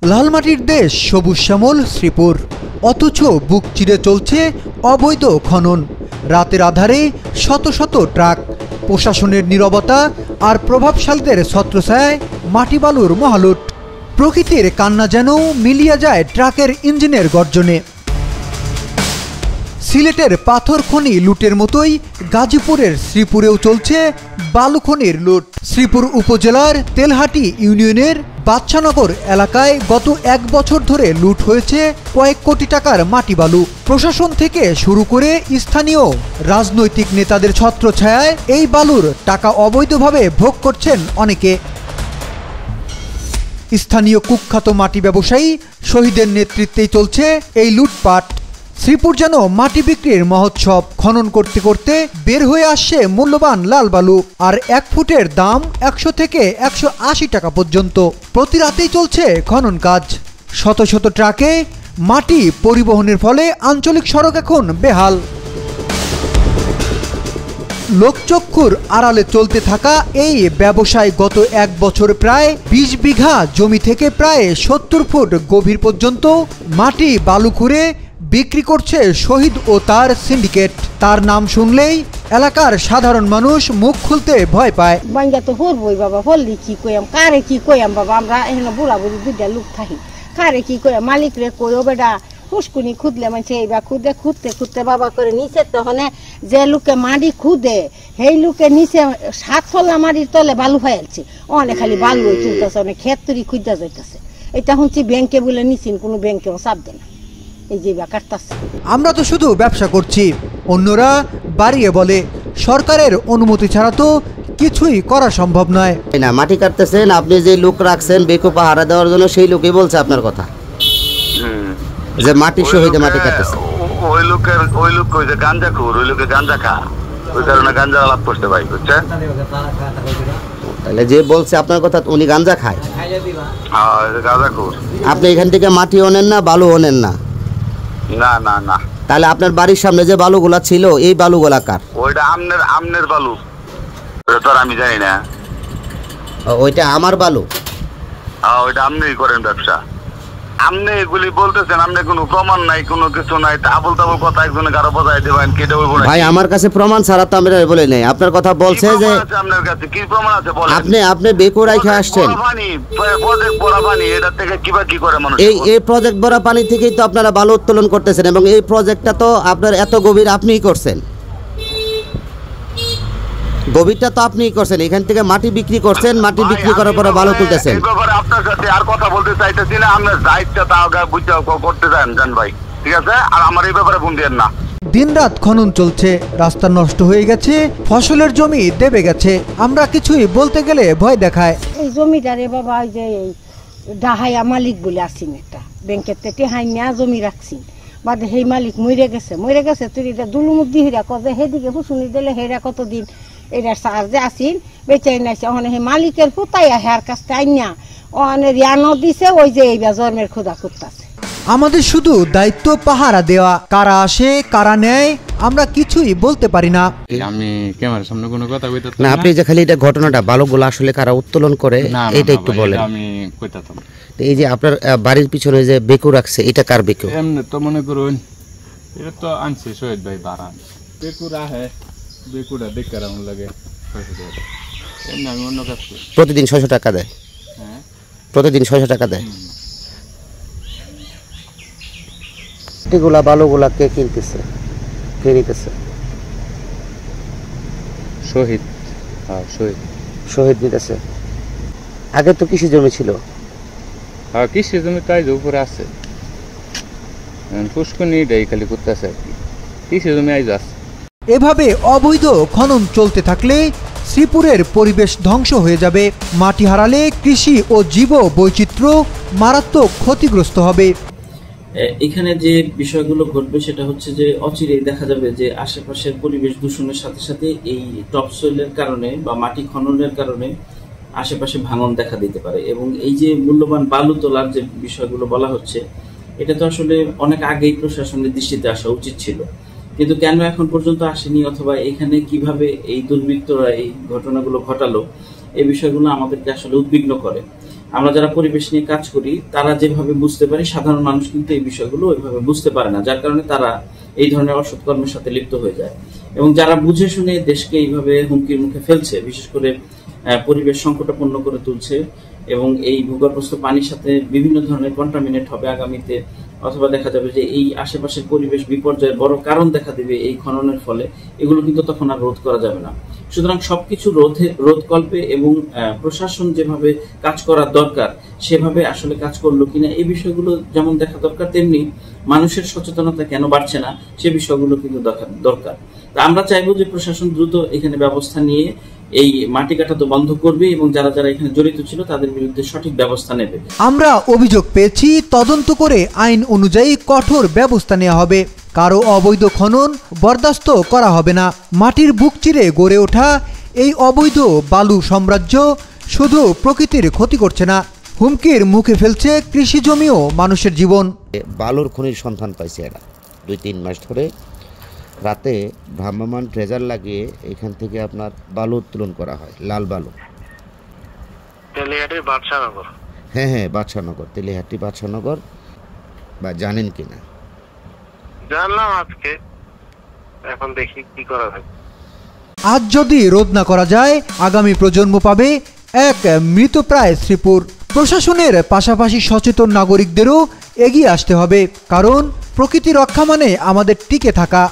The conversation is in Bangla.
লালমাটির দেশ সবুজ শ্যামল শ্রীপুর, অথচ বুক চিরে চলছে অবৈধ খনন। রাতের আধারে শত শত ট্রাক, প্রশাসনের নীরবতা আর প্রভাবশালীদের ছত্রছায়ায় মাটি বালুর মহালুট। প্রকৃতির কান্না যেন মিলিয়ে যায় ট্রাকের ইঞ্জিনের গর্জনে। সিলেটের পাথর খনি লুটের মতোই গাজীপুরের শ্রীপুরেও চলছে বালু খনির লুট। শ্রীপুর উপজেলার তেলহাটি ইউনিয়নের বাদশানগর এলাকায় গত 1 বছর ধরে লুট হয়েছে কয়েক কোটি টাকার মাটি বালু। প্রশাসন থেকে শুরু করে স্থানীয় রাজনৈতিক নেতাদের ছত্রছায়ায় এই বালুর টাকা অবৈধভাবে ভোগ করছেন অনেকে। স্থানীয় কুখ্যাত মাটি ব্যবসায়ী শহীদের নেতৃত্বেই চলছে এই লুটপাট। শ্রীপুর যেন মাটি বিক্রির মহোৎসব। খনন করতে করতে বের হয়ে আসছে মূল্যবান লাল বালু, আর 1 ফুটের দাম 100 থেকে 180 টাকা পর্যন্ত। প্রতি রাতেই চলছে খনন কাজ। শত শত ট্রাকে মাটি পরিবহনের ফলে আঞ্চলিক সড়ক এখন বেহাল। লোকচক্ষুর আড়ালে চলতে থাকা এই ব্যবসায় গত 1 বছর প্রায় 20 বিঘা জমি থেকে প্রায় 70 ফুট গভীর পর্যন্ত মাটি বালু খুঁড়ে বিক্রি করছে শহীদ ও তার সিন্ডিকেট। তার নাম শুনলেই এলাকার সাধারণ মানুষ মুখ খুলতে ভয় পায়। বাঙ্গা তো হরবই বাবা, হললি কি কইয়াম, কারে কি কইয়াম বাবা, আমরা এখানে বুড়া বুড়ি 2টা লোক থাকি, কারে কি কইয়াম, মালিক রে কইও বেটা পুষ্কুনি খুদলে মানছে এইবা খুদে খুঁজতে খুঁজতে বাবা করে নিচে তখন যে লোকে মাটি খুদে সেই লোকে নিচে 7 তলা মাটির তলে বালু হয়েছে, অনেক খালি বালু তুলতেছে, অনেক ক্ষেত তৈরি খুঁজা যাইতেছে। এটা শুনছি ব্যাংকে বলে নিচিন, কোনো ব্যাংকেও চাপ দেয় না। আমরা তো শুধু ব্যবসা করছি, অন্যরা বাড়িয়ে বলে। সরকারের অনুমতি ছাড়া তো কিছুই করা সম্ভব নয়। না, মাটি কাটতেছেন আপনি, যে লোক রাখছেন বেকু পাহারা দেওয়ার জন্য, সেই লোকই বলছে আপনার কথা যে মাটি শহীদে মাটি কাটতেছে। ওই লোক কই যে গাঞ্জাখোর, ওই লোকে গাঞ্জা খা, ওই কারণে গাঞ্জা লাভ করতে ভাই, বুঝছেন? তাহলে যে বলছে আপনার কথা উনি গাঞ্জা খায়? হ্যাঁ, গাঞ্জাখোর। আপনি এখান থেকে মাটিও নেন না, বালুও নেন না? না না না। তাহলে আপনার বাড়ির সামনে যে বালুগুলা ছিল, এই বালুগুলা কার? ওইটা আমনের বালু, তো আমি জানি না। ওইটা আমার বালু? হ্যাঁ, ওইটা আপনিই করেন ব্যবসা। আপনি এগুলি বলতেছেন, আপনি কোনো প্রমাণ নাই, কোনো কিছু নাই, আবল তাবল কথা একজনে কারো বোঝাই দেবেন, কেটে বলবো না। ভাই, আমার কাছে প্রমাণ ছাড়া তো আমি বলে নাই। আপনার কথা বলছে যে আপনার কাছে কি প্রমাণ আছে বলেন? আপনি বেকু রাইখে আসছেন। প্রজেক্ট ভরা পানি, এটা থেকে কি করে মানুষ? এই প্রজেক্ট ভরা পানি থেকেই তো আপনারা বালু উত্তোলন করতেছেন, এবং এই প্রজেক্টটা তো আপনার এত গভীর আপনিই করছেন। গভীরটা তো আপনিই করছেন, এখান থেকে মাটি বিক্রি করছেন, মাটি বিক্রি করার পরে বালু তুলতেছেন। আপনার সাথে আর কথা বলতে চাইতেছি না, আপনার দায়িত্বটা তাও বুঝতে করতে চান জান ভাই, ঠিক আছে? আর আমার এই ব্যাপারে ফোন দিয়েন না। দিনরাত খনন চলছে, রাস্তা নষ্ট হয়ে গেছে, ফসলের জমি দেবে গেছে। আমরা কিছুই বলতে গেলে ভয় দেখায়। এই জমিটারে বাবা, ওই যে ডাহাইয়া মালিক বলে আসিন, একটা ব্যাংকের থেকে হাইনিয়া জমি রাখছি, বাদে সেই মালিক মরে গেছে তুই এটা দুলুমুখ দিয়ে হিরা কত সেদিকে হুসুনি দিলে হেরা কতদিন এটা চার্জে আসিন বেচাই নাইছে। ওখানে সেই মালিকের পুতাইয়া হেয়ার কাছটা আইনা ওখানে রিয়ানো দিছে, ওই যে এই জন্মের খোদা করতেছে। আমাদের শুধু দায়িত্ব পাহারা দেওয়া, কারা আসে কারা নেয় আমরা কিছুই বলতে পারি না। আমি ক্যামেরার সামনে কোনো কথা কইতে না। আপনি যে খালি এটা ঘটনাটা বালুগুলো আসলে কারা উত্তোলন করে এটা একটু বলেন। আমি কইতাম এই যে আপনার বাড়ির পিছনে যে বেকু রাখছে, এটা কার বেকু? এমনি তো মনে করুন এটা তো আনছে শহীদ ভাই বারান বেকু রাহে, বেকুটা দেখে রাউন লাগে 600 টাকা। এমনি আমি অন্য কাজ করি। প্রতিদিন 600 টাকা দেয়? হ্যাঁ, প্রতিদিন 600 টাকা দেয়। এগুলা বালুগুলা কে কিনতেছে, কে নিতেছে? শহীদ। হ্যাঁ, শহীদ নিতেছে। আগে তো কৃষি জমি ছিল। হ্যাঁ, কৃষি জমি তাই উপরে আছে, পুষ্কুনি এটাই খালি করতেছে আর কি, কৃষি জমি আইজ আছে। এভাবে অবৈধ খনন চলতে থাকলে শ্রীপুরের পরিবেশ ধ্বংস হয়ে যাবে। মাটি হারালে কৃষি ও জীব বৈচিত্র্য মারাত্মক ক্ষতিগ্রস্ত হবে। এখানে যে বিষয়গুলো ঘটবে সেটা হচ্ছে যে অচিরেই দেখা যাবে যে আশেপাশের পরিবেশ দূষণের সাথে সাথে এই টপসয়েলের কারণে বা মাটি খননের কারণে আশেপাশে ভাঙন দেখা দিতে পারে। এবং এই যে মূল্যবান বালু তোলার যে বিষয়গুলো বলা হচ্ছে, এটা তো আসলে অনেক আগেই প্রশাসনের দৃষ্টিতে আসা উচিত ছিল, কিন্তু কেন এখন পর্যন্ত আসেনি, অথবা এখানে কিভাবে এই দুর্বৃত্তরা এই ঘটনাগুলো ঘটালো, এই বিষয়গুলো আমাদেরকে আসলে উদ্বিগ্ন করে। আমরা যারা পরিবেশ নিয়ে কাজ করি তারা যেভাবে বুঝতে পারি, সাধারণ মানুষ কিন্তু এই বিষয়গুলো ওইভাবে বুঝতে পারে না, যার কারণে তারা এই ধরনের অসৎ কর্মের সাথে লিপ্ত হয়ে যায়। এবং যারা বুঝে শুনে দেশকে এইভাবে হুমকির মুখে ফেলছে, বিশেষ করে পরিবেশ সংকটাপন্ন করে তুলছে এবং এই ভূগর্ভস্থ পানির সাথে বিভিন্ন ধরনের কন্টামিনেট হবে আগামীতে, অথবা দেখা যাবে যে এই আশেপাশের পরিবেশ বিপর্যয়ের বড় কারণ দেখা দেবে এই খননের ফলে, এগুলো কিন্তু তখন আর রোধ করা যাবে না। সুতরাং সবকিছু রোধকল্পে এবং প্রশাসন যেভাবে কাজ করার দরকার সেভাবে আসলে কাজ করলো কিনা এই বিষয়গুলো যেমন দেখা দরকার, তেমনি মানুষের সচেতনতা কেন বাড়ছে না সে বিষয়গুলো কিন্তু দরকার। তা আমরা চাইবো যে প্রশাসন দ্রুত এখানে ব্যবস্থা নিয়ে এই মাটি কাটা তো বন্ধ করবে এবং যারা যারা এখানে জড়িত ছিল তাদের বিরুদ্ধে সঠিক ব্যবস্থা নেবে। আমরা অভিযোগ পেয়েছি, তদন্ত করে আইন অনুযায়ী কঠোর ব্যবস্থা নেওয়া হবে। কারো অবৈধ খনন বরদাস্ত করা হবে না। মাটির বুক চিরে গড়ে ওঠা এই অবৈধ বালু সাম্রাজ্য শুধু প্রকৃতির ক্ষতি করছে না, হুমকির মুখে ফেলছে কৃষি জমি ও মানুষের জীবন। বালুর খনির সন্ধান পাইছে এরা 2-3 মাস ধরে। রাতে ভ্রাম্যমাণ ট্রেজার লাগিয়ে এখান থেকে আপনার বালু উত্তোলন করা হয়, লাল বালু। তেলিহাটির বাদশাহনগর। হ্যাঁ, বাদশাহনগর, তেলিহাটি বাদশাহনগর। বা জানেন কিনা? জানলাম আজকে, এখন দেখি কি করা যায়। আজ যদি রোধ না করা যায়, আগামী প্রজন্ম পাবে এক মৃতপ্রায় শ্রীপুর। প্রশাসনের পাশাপাশি সচেতন নাগরিকদেরও এগিয়ে আসতে হবে, কারণ প্রকৃতি রক্ষা মানে আমাদের টিকে থাকা।